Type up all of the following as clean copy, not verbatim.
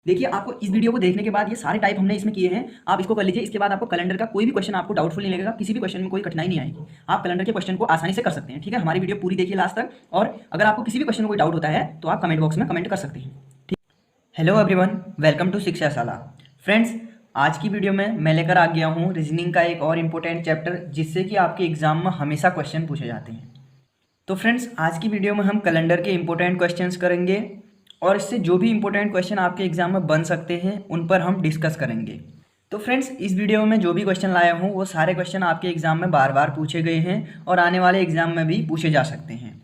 देखिए, आपको इस वीडियो को देखने के बाद ये सारे टाइप हमने इसमें किए हैं, आप इसको कर लीजिए। इसके बाद आपको कैलेंडर का कोई भी क्वेश्चन आपको डाउटफुल नहीं लगेगा, किसी भी क्वेश्चन में कोई कठिनाई नहीं आएगी। आप कैलेंडर के क्वेश्चन को आसानी से कर सकते हैं। ठीक है, हमारी वीडियो पूरी देखिए लास्ट तक, और अगर आपको किसी भी क्वेश्चन में कोई डाउट होता है तो आप कमेंट बॉक्स में कमेंट कर सकते हैं। ठीक। Hello everyone, welcome to Shikshashala. Friends, आज की वीडियो में मैं लेकर आ गया हूँ रीजनिंग का एक और इम्पोर्टेंट चैप्टर, जिससे कि आपके एग्जाम में हमेशा क्वेश्चन पूछे जाते हैं। तो फ्रेंड्स, आज की वीडियो में हम कैलेंडर के इम्पोर्टेंट क्वेश्चंस करेंगे, और इससे जो भी इंपॉर्टेंट क्वेश्चन आपके एग्जाम में बन सकते हैं उन पर हम डिस्कस करेंगे। तो फ्रेंड्स, इस वीडियो में जो भी क्वेश्चन लाया हूँ वो सारे क्वेश्चन आपके एग्जाम में बार बार पूछे गए हैं और आने वाले एग्जाम में भी पूछे जा सकते हैं।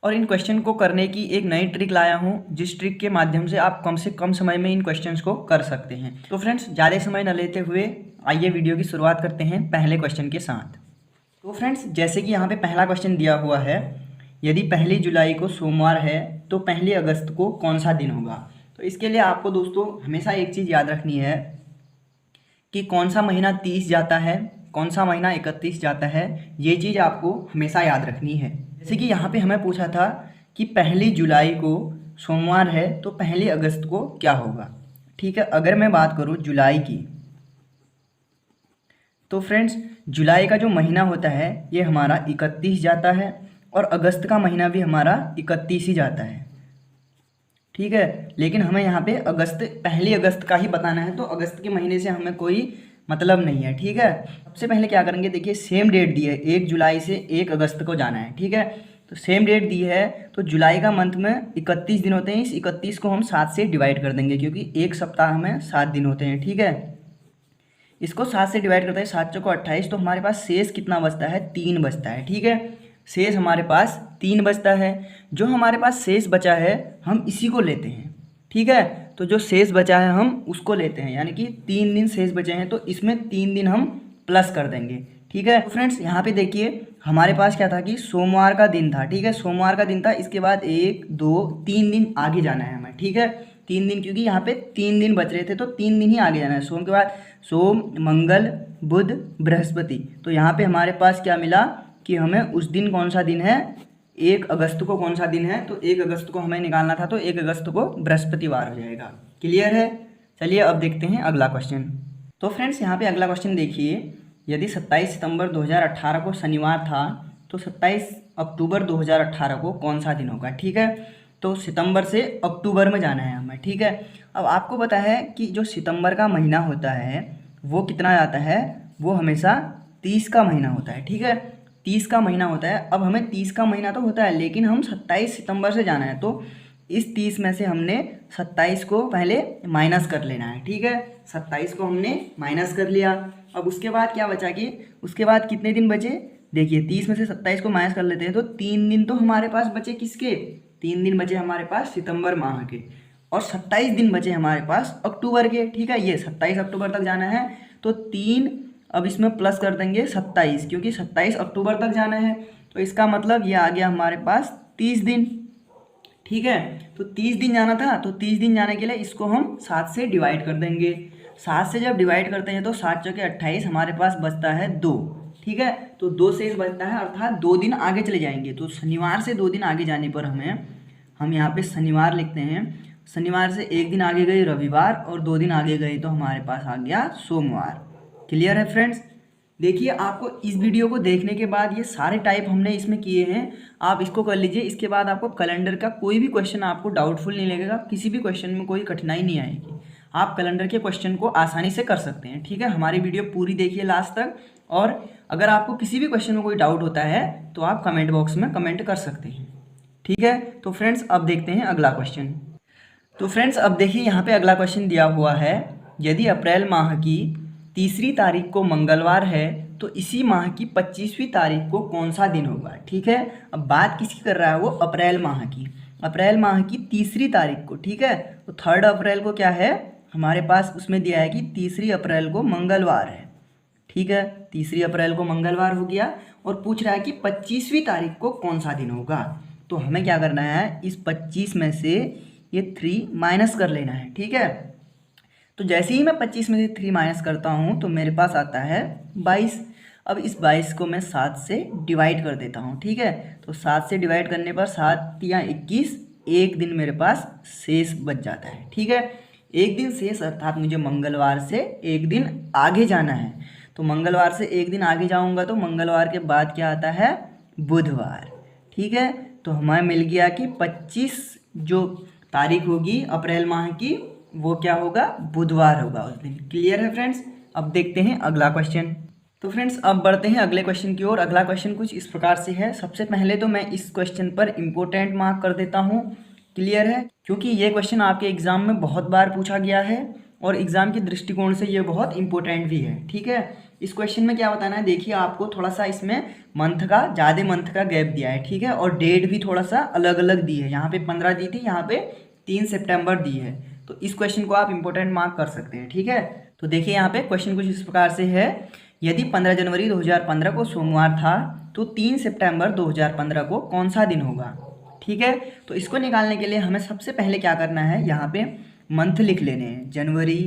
और इन क्वेश्चन को करने की एक नई ट्रिक लाया हूँ, जिस ट्रिक के माध्यम से आप कम से कम समय में इन क्वेश्चंस को कर सकते हैं। तो फ्रेंड्स, ज़्यादा समय न लेते हुए आइए वीडियो की शुरुआत करते हैं पहले क्वेश्चन के साथ। तो फ्रेंड्स, जैसे कि यहाँ पे पहला क्वेश्चन दिया हुआ है, यदि 1 जुलाई को सोमवार है तो 1 अगस्त को कौन सा दिन होगा। तो इसके लिए आपको दोस्तों हमेशा एक चीज़ याद रखनी है कि कौन सा महीना 30 जाता है, कौन सा महीना 31 जाता है। ये चीज़ आपको हमेशा याद रखनी है। जैसे कि यहाँ पे हमें पूछा था कि 1 जुलाई को सोमवार है तो 1 अगस्त को क्या होगा। ठीक है, अगर मैं बात करूँ जुलाई की, तो फ्रेंड्स जुलाई का जो महीना होता है ये हमारा 31 जाता है, और अगस्त का महीना भी हमारा 31 ही जाता है। ठीक है, लेकिन हमें यहाँ पे 1 अगस्त का ही बताना है, तो अगस्त के महीने से हमें कोई मतलब नहीं है। ठीक है, सबसे पहले क्या करेंगे, देखिए सेम डेट दी है, 1 जुलाई से 1 अगस्त को जाना है। ठीक है, तो सेम डेट दी है, तो जुलाई का मंथ में 31 दिन होते हैं। इस 31 को हम 7 से डिवाइड कर देंगे, क्योंकि एक सप्ताह में 7 दिन होते हैं। ठीक है, इसको 7 से डिवाइड करते हैं, 7 चौको 28, तो हमारे पास शेष कितना बचता है, 3 बचता है। ठीक है, शेष हमारे पास 3 बचता है। जो हमारे पास शेष बचा है हम इसी को लेते हैं। ठीक है, तो जो शेष बचा है हम उसको लेते हैं, यानी कि 3 दिन शेष बचे हैं, तो इसमें 3 दिन हम प्लस कर देंगे। ठीक है, तो फ्रेंड्स यहाँ पे देखिए हमारे पास क्या था कि सोमवार का दिन था। ठीक है, सोमवार का दिन था, इसके बाद 1 2 3 दिन आगे जाना है हमें। ठीक है, 3 दिन, क्योंकि यहाँ पे 3 दिन बच रहे थे तो 3 दिन ही आगे जाना है। सोम के बाद सोम, मंगल, बुध, बृहस्पति, तो यहाँ पे हमारे पास क्या मिला कि हमें उस दिन कौन सा दिन है, 1 अगस्त को कौन सा दिन है, तो 1 अगस्त को हमें निकालना था, तो 1 अगस्त को बृहस्पतिवार हो जाएगा। क्लियर है। चलिए अब देखते हैं अगला क्वेश्चन। तो फ्रेंड्स यहाँ पे अगला क्वेश्चन देखिए, यदि 27 सितंबर 2018 को शनिवार था तो 27 अक्टूबर 2018 को कौन सा दिन होगा। ठीक है, तो सितंबर से अक्टूबर में जाना है हमें। ठीक है, अब आपको पता है कि जो सितंबर का महीना होता है वो कितना आता है, वो हमेशा 30 का महीना होता है। ठीक है, 30 का महीना होता है। अब हमें 30 का महीना तो होता है, लेकिन हम 27 सितंबर से जाना है, तो इस 30 में से हमने 27 को पहले माइनस कर लेना है। ठीक है, 27 को हमने माइनस कर लिया। अब उसके बाद क्या बचा कि उसके बाद कितने दिन बचे, देखिए 30 में से 27 को माइनस कर लेते हैं, तो 3 दिन तो हमारे पास बचे, किसके, 3 दिन बचे हमारे पास सितंबर माह के, और 27 दिन बचे हमारे पास अक्टूबर के। ठीक है, ये 27 अक्टूबर तक जाना है, तो 3 अब इसमें प्लस कर देंगे 27, क्योंकि 27 अक्टूबर तक जाना है, तो इसका मतलब ये आ गया हमारे पास 30 दिन। ठीक है, तो 30 दिन जाना था, तो 30 दिन जाने के लिए इसको हम 7 से डिवाइड कर देंगे। 7 से जब डिवाइड करते हैं तो 7 चौके 28, हमारे पास बचता है 2। ठीक है, तो 2 शेष बचता है, अर्थात 2 दिन आगे चले जाएंगे। तो शनिवार से 2 दिन आगे जाने पर हम यहाँ पे शनिवार लिखते हैं। शनिवार से 1 दिन आगे गए रविवार, और 2 दिन आगे गए तो हमारे पास आ गया सोमवार। क्लियर है फ्रेंड्स। देखिए, आपको इस वीडियो को देखने के बाद ये सारे टाइप हमने इसमें किए हैं, आप इसको कर लीजिए। इसके बाद आपको कैलेंडर का कोई भी क्वेश्चन आपको डाउटफुल नहीं लगेगा, किसी भी क्वेश्चन में कोई कठिनाई नहीं आएगी। आप कैलेंडर के क्वेश्चन को आसानी से कर सकते हैं। ठीक है, हमारी वीडियो पूरी देखिए लास्ट तक, और अगर आपको किसी भी क्वेश्चन में कोई डाउट होता है तो आप कमेंट बॉक्स में कमेंट कर सकते हैं। ठीक है, तो फ्रेंड्स अब देखते हैं अगला क्वेश्चन। तो फ्रेंड्स अब देखिए यहाँ पे अगला क्वेश्चन दिया हुआ है, यदि अप्रैल माह की 3 तारीख को मंगलवार है तो इसी माह की 25वीं तारीख को कौन सा दिन होगा। ठीक है, अब बात किसकी कर रहा है, वो अप्रैल माह की, अप्रैल माह की 3 तारीख को। ठीक है, तो 3 अप्रैल को क्या है हमारे पास, उसमें दिया है कि 3 अप्रैल को मंगलवार है। ठीक है, 3 अप्रैल को मंगलवार हो गया, और पूछ रहा है कि 25वीं तारीख को कौन सा दिन होगा। तो हमें क्या करना है, इस 25 में से ये 3 माइनस कर लेना है। ठीक है, तो जैसे ही मैं 25 में से 3 माइनस करता हूँ तो मेरे पास आता है 22। अब इस 22 को मैं 7 से डिवाइड कर देता हूँ। ठीक है, तो 7 से डिवाइड करने पर 7 या 21, एक दिन मेरे पास शेष बच जाता है। ठीक है, एक दिन शेष अर्थात मुझे मंगलवार से एक दिन आगे जाना है। तो मंगलवार से एक दिन आगे जाऊंगा तो मंगलवार के बाद क्या आता है, बुधवार। ठीक है, तो हमें मिल गया कि 25 जो तारीख होगी अप्रैल माह की वो क्या होगा, बुधवार होगा उस दिन। क्लियर है फ्रेंड्स। अब देखते हैं अगला क्वेश्चन। तो फ्रेंड्स अब बढ़ते हैं अगले क्वेश्चन की ओर। अगला क्वेश्चन कुछ इस प्रकार से है। सबसे पहले तो मैं इस क्वेश्चन पर इम्पोर्टेंट मार्क कर देता हूँ। क्लियर है, क्योंकि ये क्वेश्चन आपके एग्जाम में बहुत बार पूछा गया है और एग्जाम के दृष्टिकोण से ये बहुत इंपॉर्टेंट भी है। ठीक है, इस क्वेश्चन में क्या बताना है, देखिए आपको थोड़ा सा इसमें ज़्यादा मंथ का गैप दिया है। ठीक है, और डेट भी थोड़ा सा अलग अलग दी है। यहाँ पे 15 दी थी, यहाँ पे 3 सितंबर दी है। तो इस क्वेश्चन को आप इंपॉर्टेंट मार्क कर सकते हैं। ठीक है, तो देखिए यहाँ पे क्वेश्चन कुछ इस प्रकार से है। यदि 15 जनवरी 2015 को सोमवार था तो 3 सितंबर 2015 को कौन सा दिन होगा। ठीक है, तो इसको निकालने के लिए हमें सबसे पहले क्या करना है, यहाँ पे मंथ लिख लेने हैं। जनवरी,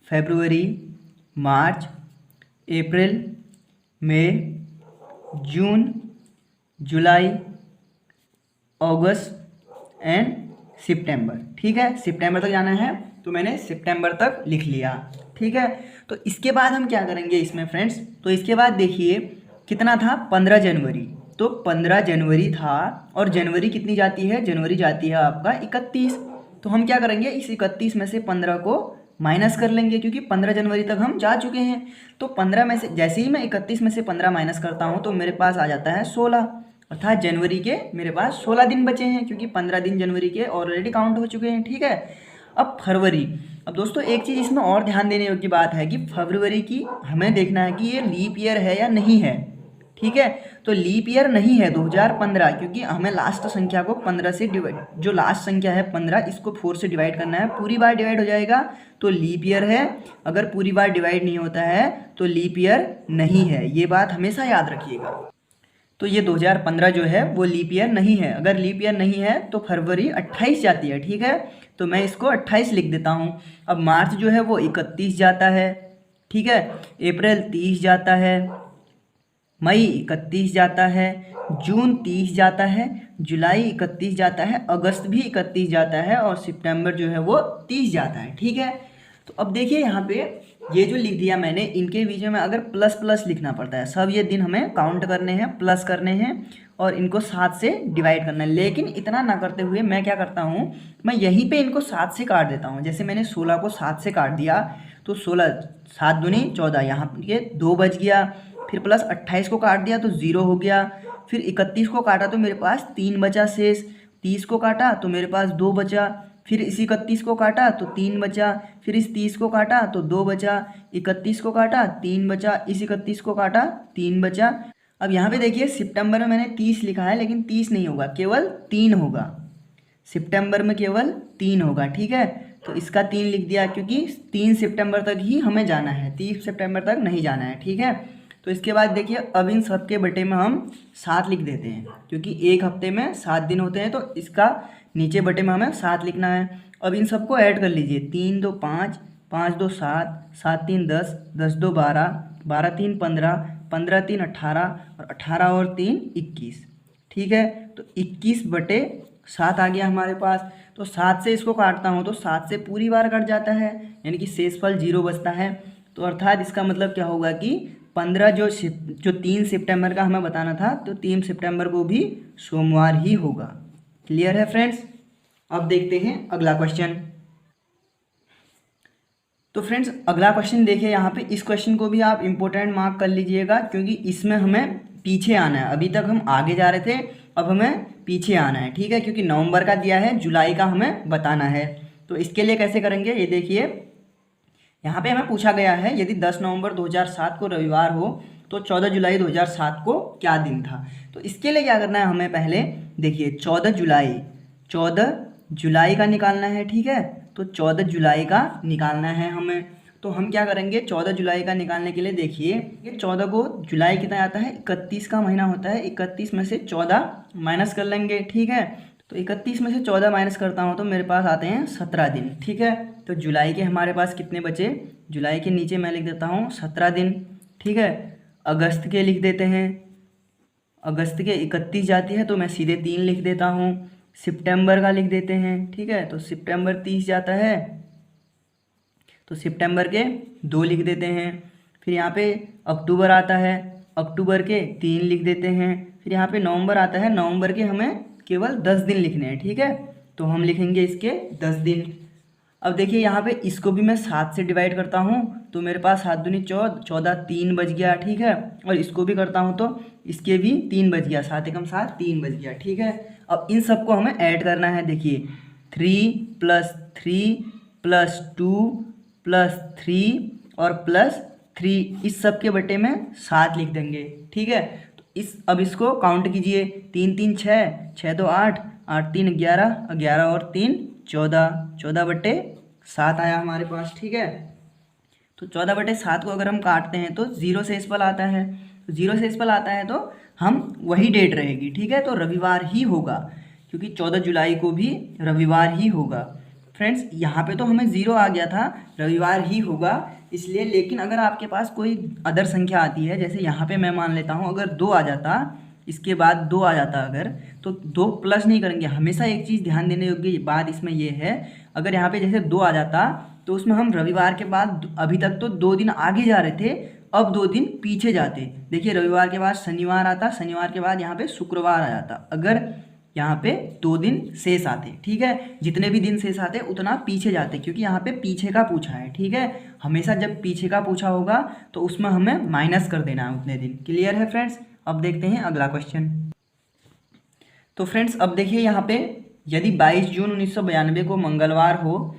फरवरी, मार्च, अप्रैल, मई, जून, जुलाई, अगस्त एंड सितंबर। ठीक है, सितंबर तक जाना है तो मैंने सितंबर तक लिख लिया। ठीक है, तो इसके बाद हम क्या करेंगे इसमें फ्रेंड्स, तो इसके बाद देखिए कितना था, 15 जनवरी। तो 15 जनवरी था और जनवरी कितनी जाती है, जनवरी जाती है आपका 31। तो हम क्या करेंगे, इस 31 में से 15 को माइनस कर लेंगे, क्योंकि 15 जनवरी तक हम जा चुके हैं। तो 15 में से जैसे ही मैं 31 में से 15 माइनस करता हूँ तो मेरे पास आ जाता है 16, अर्थात जनवरी के मेरे पास 16 दिन बचे हैं, क्योंकि 15 दिन जनवरी के ऑलरेडी काउंट हो चुके हैं। ठीक है, अब फरवरी। अब दोस्तों एक चीज़ इसमें और ध्यान देने योग्य बात है कि फरवरी की हमें देखना है कि ये लीप ईयर है या नहीं है। ठीक है, तो लीप ईयर नहीं है 2015, क्योंकि हमें लास्ट संख्या को 15 से डिवाइड, जो लास्ट संख्या है 15, इसको 4 से डिवाइड करना है। पूरी बार डिवाइड हो जाएगा तो लीप ईयर है, अगर पूरी बार डिवाइड नहीं होता है तो लीप ईयर नहीं है। ये बात हमेशा याद रखिएगा। तो ये 2015 जो है वो लीप ईयर नहीं है। अगर लीप ईयर नहीं है तो फरवरी 28 जाती है। ठीक है, तो मैं इसको 28 लिख देता हूँ। अब मार्च जो है वो 31 जाता है। ठीक है, अप्रैल 30 जाता है, मई 31 जाता है, जून 30 जाता है, जुलाई 31 जाता है, अगस्त भी 31 जाता है और सितंबर जो है वो 30 जाता है। ठीक है, तो अब देखिए यहाँ पे ये जो लिख दिया मैंने, इनके बीच में अगर प्लस प्लस लिखना पड़ता है। सब ये दिन हमें काउंट करने हैं, प्लस करने हैं और इनको 7 से डिवाइड करना है। लेकिन इतना ना करते हुए मैं क्या करता हूँ, मैं यहीं पे इनको 7 से काट देता हूँ। जैसे मैंने 16 को 7 से काट दिया तो 16, 7 दूनी 14, यहाँ ये 2 बच गया। फिर प्लस 28 को काट दिया तो 0 हो गया। फिर 31 को काटा तो मेरे पास 3 बचा शेष। 30 को काटा तो मेरे पास 2 बचा। फिर इस 31 को काटा तो 3 बचा। फिर इस 30 को काटा तो 2 बचा। 31 को काटा 3 बचा। इस 31 को काटा 3 बचा। अब यहाँ पे देखिए सितंबर में मैंने 30 लिखा है, लेकिन 30 नहीं होगा, केवल 3 होगा। सितंबर में केवल 3 होगा। ठीक है, तो इसका 3 लिख दिया, क्योंकि 3 सितंबर तक ही हमें जाना है, 30 सितंबर तक नहीं जाना है। ठीक है, तो इसके बाद देखिए अब इन सब के बटे में हम 7 लिख देते हैं, क्योंकि एक हफ्ते में 7 दिन होते हैं, तो इसका नीचे बटे में हमें 7 लिखना है। अब इन सबको ऐड कर लीजिए, 3 2 5, 5 2 7, 7 3 10, 10 2 12, 12 3 15, 15 3 18 और 18 और 3 21। ठीक है, तो 21 बटे 7 आ गया हमारे पास। तो 7 से इसको काटता हूँ तो 7 से पूरी बार कट जाता है, यानी कि शेषफल 0 बचता है। तो अर्थात इसका मतलब क्या होगा कि 15 जो 3 सितंबर का हमें बताना था, तो 3 सितंबर को भी सोमवार ही होगा। क्लियर है फ्रेंड्स। अब देखते हैं अगला क्वेश्चन। तो फ्रेंड्स अगला क्वेश्चन देखिए, यहाँ पे इस क्वेश्चन को भी आप इम्पोर्टेंट मार्क कर लीजिएगा, क्योंकि इसमें हमें पीछे आना है। अभी तक हम आगे जा रहे थे, अब हमें पीछे आना है। ठीक है, क्योंकि नवंबर का दिया है, जुलाई का हमें बताना है। तो इसके लिए कैसे करेंगे, ये देखिए यहाँ पे हमें पूछा गया है, यदि 10 नवंबर 2007 को रविवार हो तो 14 जुलाई 2007 को क्या दिन था। तो इसके लिए क्या करना है हमें, पहले देखिए 14 जुलाई का निकालना है। ठीक है, तो 14 जुलाई का निकालना है हमें। तो हम क्या करेंगे, 14 जुलाई का निकालने के लिए देखिए ये 14 को जुलाई कितना आता है, 31 का महीना होता है। 31 में से 14 माइनस कर लेंगे। ठीक है, तो 31 में से 14 माइनस करता हूँ तो मेरे पास आते हैं 17 दिन। ठीक है, तो जुलाई के हमारे पास कितने बचे, जुलाई के नीचे मैं लिख देता हूँ 17 दिन। ठीक है, अगस्त के लिख देते हैं, अगस्त के 31 जाती है तो मैं सीधे 3 लिख देता हूँ। सितंबर का लिख देते हैं। ठीक है, तो सितंबर 30 जाता है, तो सितंबर के 2 लिख देते हैं। फिर यहाँ पे अक्टूबर आता है, अक्टूबर के 3 लिख देते हैं। फिर यहाँ पे नवंबर आता है, नवंबर के हमें केवल 10 दिन लिखने हैं, ठीक है। तो हम लिखेंगे इसके 10 दिन। अब देखिए यहाँ पे इसको भी मैं 7 से डिवाइड करता हूँ, तो मेरे पास 7 दूनी 14, 14 3 बज गया, ठीक है। और इसको भी करता हूँ तो इसके भी 3 बज गया, 7 एकम 7 3 बज गया, ठीक है। अब इन सबको हमें ऐड करना है। देखिए 3 + 3 + 2 + 3 और +3, इस सब के बटे में 7 लिख देंगे, ठीक है। तो अब इसको काउंट कीजिए, 3 3 6, 6 2 8, 8 3 11, 11 और 3 14, 14 बटे 7 आया हमारे पास, ठीक है। तो 14 बटे 7 को अगर हम काटते हैं तो 0 शेषफल आता है। तो 0 शेषफल आता है तो हम वही डेट रहेगी, ठीक है। तो रविवार ही होगा, क्योंकि 14 जुलाई को भी रविवार ही होगा। फ्रेंड्स यहाँ पे तो हमें 0 आ गया था, रविवार ही होगा इसलिए। लेकिन अगर आपके पास कोई अदर संख्या आती है, जैसे यहाँ पे मैं मान लेता हूँ अगर 2 आ जाता, इसके बाद 2 आ जाता अगर, तो 2 प्लस नहीं करेंगे। हमेशा एक चीज़ ध्यान देने योग्य बात इसमें ये है, अगर यहाँ पे जैसे 2 आ जाता तो उसमें हम रविवार के बाद, अभी तक तो 2 दिन आगे जा रहे थे, अब 2 दिन पीछे जाते। देखिए रविवार के बाद शनिवार आता, शनिवार के बाद यहाँ पे शुक्रवार आ जाता, अगर यहाँ पे 2 दिन शेष आते, ठीक है। जितने भी दिन शेष आते उतना पीछे जाते, क्योंकि यहाँ पे पीछे का पूछा है, ठीक है। हमेशा जब पीछे का पूछा होगा तो उसमें हमें माइनस कर देना है उतने दिन। क्लियर है फ्रेंड्स। अब देखते हैं अगला क्वेश्चन। तो फ्रेंड्स अब देखिए यहाँ पे, यदि 22 जून 1992 को मंगलवार हो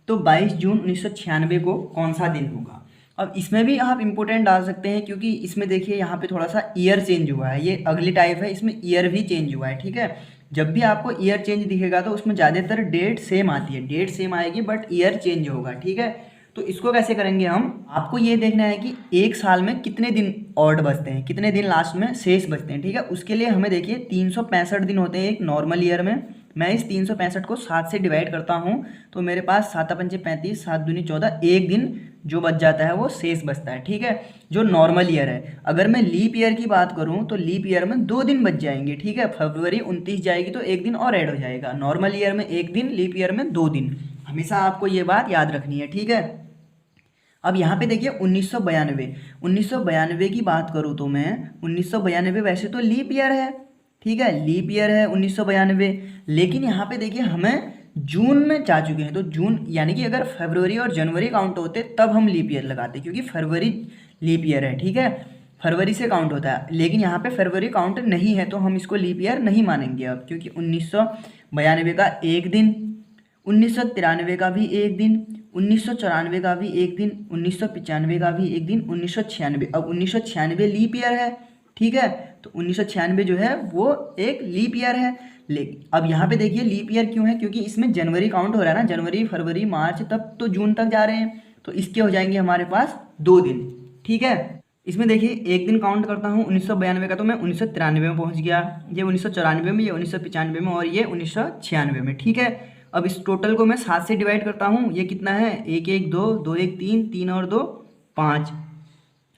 तो 22 जून 1996 को कौन सा दिन होगा। अब इसमें भी आप इंपोर्टेंट डाल सकते हैं, क्योंकि इसमें देखिए यहाँ पे थोड़ा सा ईयर चेंज हुआ है, ये अगली टाइप है, इसमें ईयर भी चेंज हुआ है, ठीक है। जब भी आपको ईयर चेंज दिखेगा तो उसमें ज़्यादातर डेट सेम आती है, डेट सेम आएगी बट ईयर चेंज होगा, ठीक है। तो इसको कैसे करेंगे हम, आपको ये देखना है कि एक साल में कितने दिन ऑड बचते हैं, कितने दिन लास्ट में शेष बचते हैं, ठीक है। उसके लिए हमें देखिए 365 दिन होते हैं एक नॉर्मल ईयर में। मैं इस 365 को 7 से डिवाइड करता हूँ तो मेरे पास 7 पंचे 35, 7 दूनी 14, एक दिन जो बच जाता है वो शेष बचता है, ठीक है, जो नॉर्मल ईयर है। अगर मैं लीप ईयर की बात करूँ तो लीप ईयर में 2 दिन बच जाएंगे, ठीक है। फरवरी 29 जाएगी तो एक दिन और ऐड हो जाएगा। नॉर्मल ईयर में 1 दिन, लीप ईयर में 2 दिन। हमेशा आपको ये बात याद रखनी है, ठीक है। अब यहाँ पे देखिए 1992 की बात करूँ तो मैं 1992 वैसे तो लीप ईयर है, ठीक है, लीप ईयर है 1992। लेकिन यहाँ पे देखिए हमें जून में जा चुके हैं, तो जून यानी कि अगर फरवरी और जनवरी काउंट होते तब हम लीप ईयर लगाते, क्योंकि फरवरी लीप ईयर है, ठीक है, फरवरी से काउंट होता है। लेकिन यहाँ पे फरवरी काउंट नहीं है तो हम इसको लीप ईयर नहीं मानेंगे अब, क्योंकि 1992 का एक दिन, 1993 का भी एक दिन, 1994 का भी एक दिन, 1995 का भी एक दिन, 1996, अब 1996 लीप ईयर है, ठीक है। तो 1996 जो है वो एक लीप ईयर है। लेकिन अब यहाँ पे देखिए लीप ईयर क्यों है, क्योंकि इसमें जनवरी काउंट हो रहा है ना, जनवरी फरवरी मार्च तब तो जून तक जा रहे हैं, तो इसके हो जाएंगे हमारे पास 2 दिन, ठीक है। इसमें देखिए एक दिन काउंट करता हूँ 1992 का, तो मैं 1993 में पहुँच गया, ये 1994 में, ये 1995 में और ये 1996 में, ठीक है। अब इस टोटल को मैं 7 से डिवाइड करता हूँ, ये कितना है 1 1 2, 2 1 3, 3 और 2 5।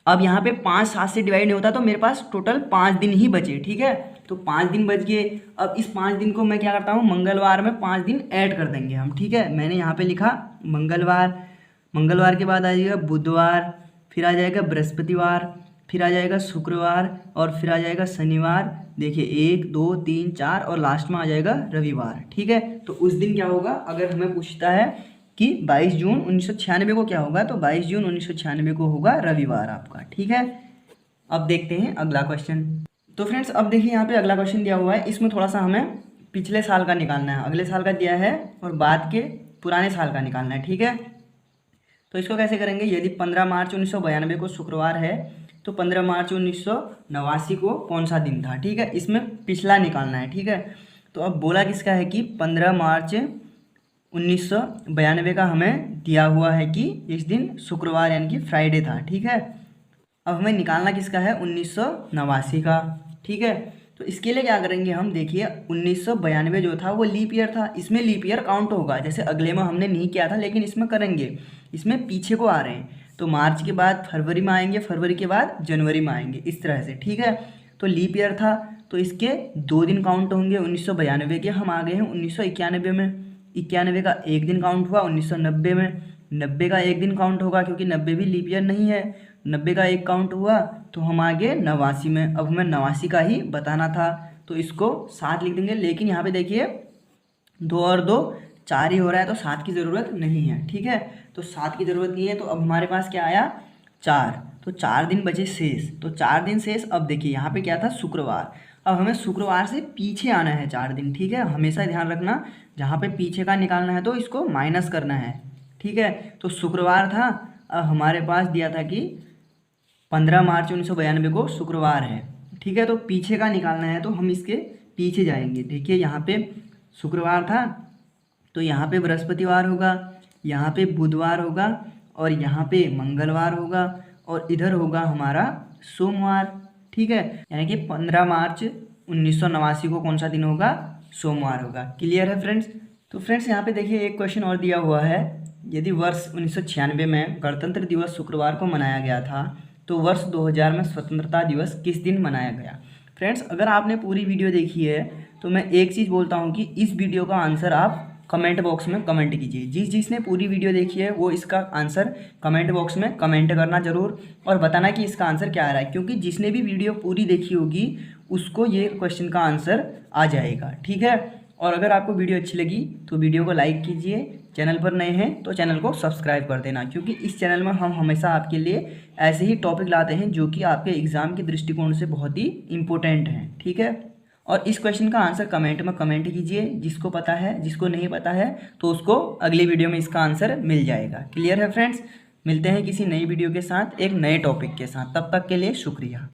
अब यहाँ पे 5 7 से डिवाइड नहीं होता तो मेरे पास टोटल 5 दिन ही बचे, ठीक है। तो 5 दिन बच गए। अब इस 5 दिन को मैं क्या करता हूँ, मंगलवार में 5 दिन ऐड कर देंगे हम, ठीक है। मैंने यहाँ पे लिखा मंगलवार, मंगलवार के बाद आ जाएगा बुधवार, फिर आ जाएगा बृहस्पतिवार, फिर आ जाएगा शुक्रवार और फिर आ जाएगा शनिवार। देखिए 1 2 3 4 और लास्ट में आ जाएगा रविवार, ठीक है। तो उस दिन क्या होगा, अगर हमें पूछता है कि 22 जून 1996 को क्या होगा, तो 22 जून 1996 को होगा रविवार आपका, ठीक है। अब देखते हैं अगला क्वेश्चन। तो फ्रेंड्स अब देखिए यहाँ पे अगला क्वेश्चन दिया हुआ है, इसमें थोड़ा सा हमें पिछले साल का निकालना है, अगले साल का दिया है और बाद के पुराने साल का निकालना है, ठीक है। तो इसको कैसे करेंगे, यदि 15 मार्च 1992 को शुक्रवार है तो 15 मार्च 1989 को कौन सा दिन था, ठीक है। इसमें पिछला निकालना है, ठीक है। तो अब बोला किसका है कि 15 मार्च 1992 का हमें दिया हुआ है कि इस दिन शुक्रवार यानी कि फ्राइडे था, ठीक है। अब हमें निकालना किसका है, 1989 का, ठीक है। तो इसके लिए क्या करेंगे हम, देखिए 1992 जो था वो लीप ईयर था, इसमें लीप ईयर काउंट होगा, जैसे अगले में हमने नहीं किया था लेकिन इसमें करेंगे, इसमें पीछे को आ रहे हैं। तो मार्च के बाद फरवरी में आएंगे, फरवरी के बाद जनवरी में आएंगे, इस तरह से, ठीक है। तो लीप ईयर था तो इसके 2 दिन काउंट होंगे, 1992 के हम आ गए हैं 1991 में, 91 का एक दिन काउंट हुआ 1990 में, 90 का एक दिन काउंट होगा क्योंकि 90 भी लीप ईयर नहीं है। 90 का एक काउंट हुआ तो हम आगे 89 में। अब हमें 89 का ही बताना था तो इसको 7 लिख देंगे। लेकिन यहाँ पे देखिए 2 और 2 4 ही हो रहा है तो 7 की ज़रूरत नहीं है। ठीक है, तो 7 की ज़रूरत नहीं है। तो अब हमारे पास क्या आया 4, तो 4 दिन बचे शेष। तो 4 दिन शेष। अब देखिए यहाँ पे क्या था शुक्रवार। अब हमें शुक्रवार से पीछे आना है 4 दिन। ठीक है, हमेशा ध्यान रखना जहाँ पे पीछे का निकालना है तो इसको माइनस करना है। ठीक है, तो शुक्रवार था। अब हमारे पास दिया था कि 15 मार्च 1992 को शुक्रवार है। ठीक है, तो पीछे का निकालना है तो हम इसके पीछे जाएंगे। देखिए यहाँ पे शुक्रवार था तो यहाँ पे बृहस्पतिवार होगा, यहाँ पे बुधवार होगा और यहाँ पे मंगलवार होगा और इधर होगा हमारा सोमवार। ठीक है, यानी कि 15 मार्च 1989 को कौन सा दिन होगा, सोमवार होगा। क्लियर है फ्रेंड्स। तो फ्रेंड्स यहाँ पे देखिए एक क्वेश्चन और दिया हुआ है, यदि वर्ष 1996 में गणतंत्र दिवस शुक्रवार को मनाया गया था तो वर्ष 2000 में स्वतंत्रता दिवस किस दिन मनाया गया। फ्रेंड्स अगर आपने पूरी वीडियो देखी है तो मैं एक चीज़ बोलता हूँ कि इस वीडियो का आंसर आप कमेंट बॉक्स में कमेंट कीजिए। जिसने पूरी वीडियो देखी है वो इसका आंसर कमेंट बॉक्स में कमेंट करना ज़रूर और बताना कि इसका आंसर क्या आ रहा है, क्योंकि जिसने भी वीडियो पूरी देखी होगी उसको ये क्वेश्चन का आंसर आ जाएगा। ठीक है, और अगर आपको वीडियो अच्छी लगी तो वीडियो को लाइक कीजिए, चैनल पर नए हैं तो चैनल को सब्सक्राइब कर देना, क्योंकि इस चैनल में हम हमेशा आपके लिए ऐसे ही टॉपिक लाते हैं जो कि आपके एग्ज़ाम के दृष्टिकोण से बहुत ही इम्पोर्टेंट हैं। ठीक है, और इस क्वेश्चन का आंसर कमेंट में कमेंट कीजिए, जिसको पता है, जिसको नहीं पता है तो उसको अगली वीडियो में इसका आंसर मिल जाएगा। क्लियर है फ्रेंड्स, मिलते हैं किसी नई वीडियो के साथ एक नए टॉपिक के साथ, तब तक के लिए शुक्रिया।